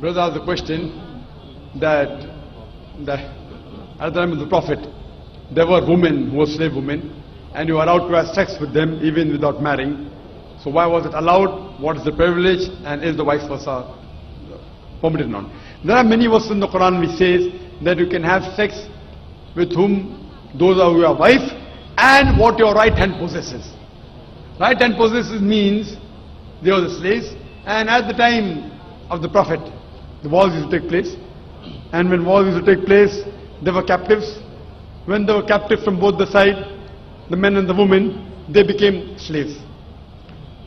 Brother asked the question that at the time of the Prophet, there were women who were slave women, and you were allowed to have sex with them even without marrying. So why was it allowed? What is the privilege? And is the vice versa permitted or not? There are many verses in the Quran which says that you can have sex with whom those are your wife and what your right hand possesses. Right hand possesses means they were the slaves, and at the time of the Prophet, the wars used to take place, and when wars used to take place, they were captives. When they were captives from both the sides, the men and the women, they became slaves.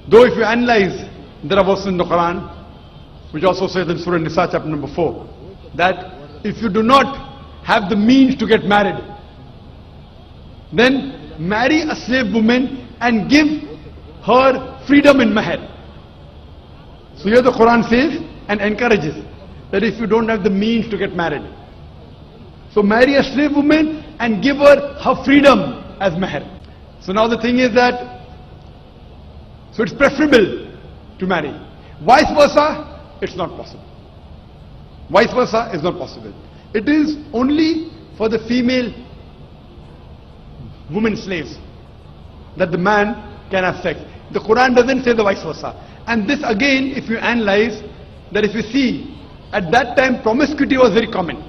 Though if you analyze, there are verses in the Quran, which also says in Surah Nisa chapter number 4, that if you do not have the means to get married, then marry a slave woman and give her freedom in mahar. So here the Quran says and encourages that if you don't have the means to get married, so marry a slave woman and give her freedom as mahar. So now the thing is that, so it's preferable to marry. Vice versa, it's not possible. Vice versa is not possible. It is only for the female women slaves that the man can have sex. The Quran doesn't say the vice versa. And this again, if you analyze, that if you see, at that time promiscuity was very common.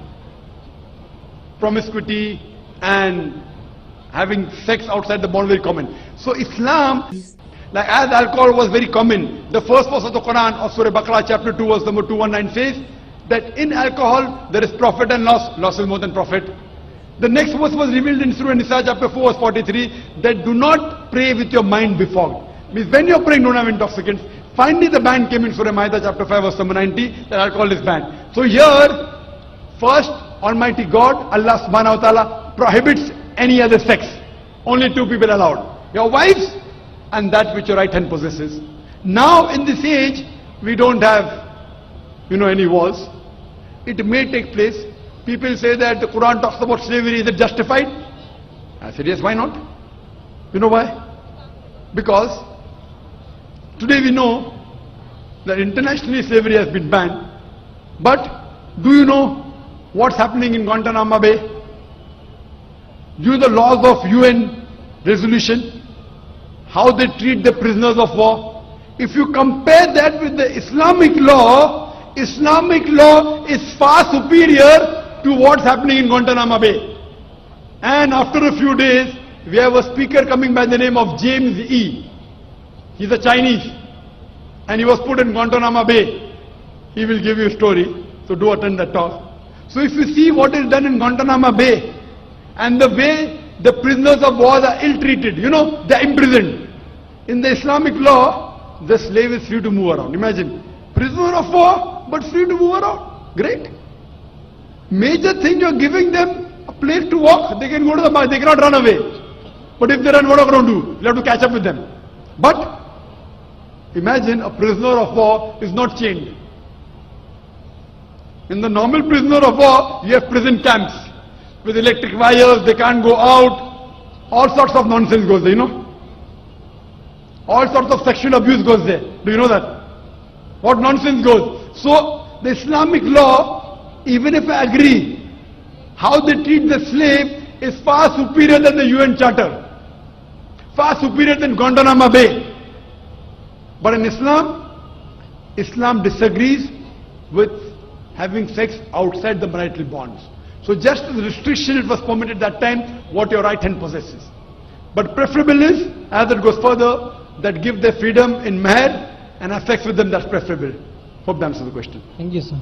Promiscuity and having sex outside the bond very common. So Islam, like as alcohol was very common, the first verse of the Quran of Surah Baqarah chapter 2 verse number 219 says that in alcohol there is profit and loss. Loss is more than profit. The next verse was revealed in Surah Nisa chapter 4 verse 43 that do not pray with your mind befogged. Means when you're praying, don't have intoxicants. Finally the ban came in Surah Ma'idah chapter 5 verse number 90 that alcohol is banned. So here, first Almighty God, Allah subhanahu wa ta'ala prohibits any other sex. Only two people allowed. Your wives and that which your right hand possesses. Now in this age, we don't have, any wars. It may take place. People say that the Quran talks about slavery, is it justified? I said yes, why not? You know why? Because today we know that internationally slavery has been banned. But do you know what's happening in Guantanamo Bay? Do you know the laws of UN resolution? How they treat the prisoners of war? If you compare that with the Islamic law is far superior to what's happening in Guantanamo Bay. And after a few days, we have a speaker coming by the name of James E. He's a Chinese, and he was put in Guantanamo Bay. He will give you a story, so do attend that talk. So if you see what is done in Guantanamo Bay, and the way the prisoners of war are ill-treated, they are imprisoned. In the Islamic law, the slave is free to move around. Imagine, prisoner of war, but free to move around. Great. Major thing, you're giving them a place to walk. They can go to the market, they cannot run away. But if they run, what are you going to do? You have to catch up with them. But imagine a prisoner of war is not chained. In the normal prisoner of war, you have prison camps with electric wires, they can't go out. All sorts of nonsense goes there, All sorts of sexual abuse goes there. Do you know that? What nonsense goes? So, the Islamic law, even if I agree, how they treat the slave is far superior than the UN Charter. Far superior than Guantanamo Bay. But in Islam disagrees with having sex outside the marital bonds. So just as a restriction, it was permitted that time what your right hand possesses. But preferable is, as it goes further, that give their freedom in mahar and have sex with them, that's preferable. Hope that answers the question. Thank you, sir.